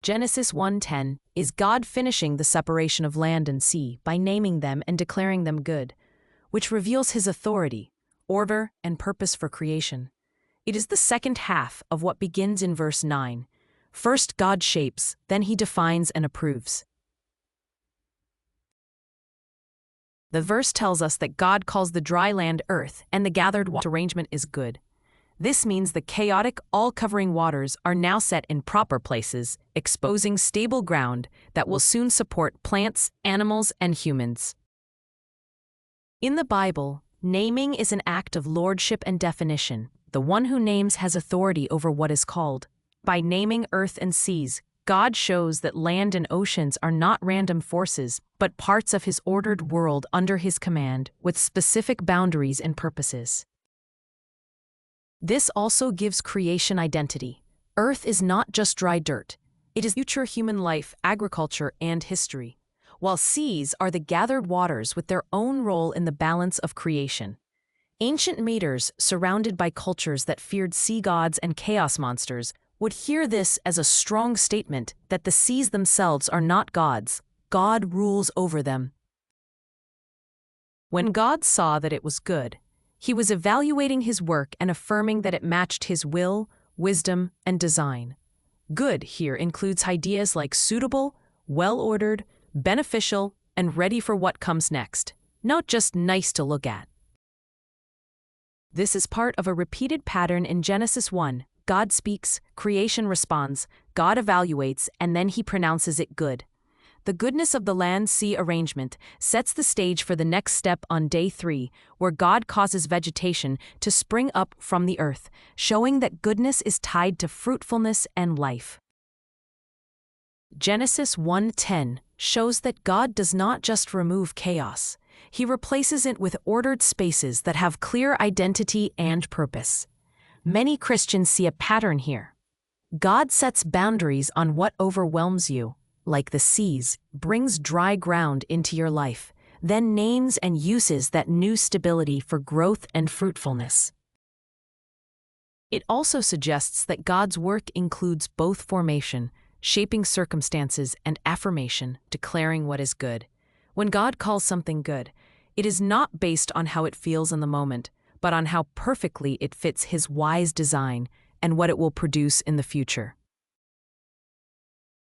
Genesis 1:10 is God finishing the separation of land and sea by naming them and declaring them good, which reveals his authority, order, and purpose for creation. It is the second half of what begins in verse 9. First God shapes, then he defines and approves. The verse tells us that God calls the dry land earth and the gathered water arrangement is good. This means the chaotic, all-covering waters are now set in proper places, exposing stable ground that will soon support plants, animals, and humans. In the Bible, naming is an act of lordship and definition. The one who names has authority over what is called. By naming earth and seas, God shows that land and oceans are not random forces, but parts of his ordered world under his command, with specific boundaries and purposes. This also gives creation identity. Earth is not just dry dirt. It is future human life, agriculture, and history, while seas are the gathered waters with their own role in the balance of creation. Ancient meters, surrounded by cultures that feared sea gods and chaos monsters, would hear this as a strong statement that the seas themselves are not gods. God rules over them. When God saw that it was good, he was evaluating his work and affirming that it matched his will, wisdom, and design. Good here includes ideas like suitable, well-ordered, beneficial, and ready for what comes next, not just nice to look at. This is part of a repeated pattern in Genesis 1. God speaks, creation responds, God evaluates, and then he pronounces it good. The goodness of the land-sea arrangement sets the stage for the next step on day 3, where God causes vegetation to spring up from the earth, showing that goodness is tied to fruitfulness and life. Genesis 1:10 shows that God does not just remove chaos. He replaces it with ordered spaces that have clear identity and purpose. Many Christians see a pattern here. God sets boundaries on what overwhelms you, like the seas, brings dry ground into your life, then names and uses that new stability for growth and fruitfulness. It also suggests that God's work includes both formation, shaping circumstances, and affirmation, declaring what is good. When God calls something good, it is not based on how it feels in the moment, but on how perfectly it fits his wise design and what it will produce in the future.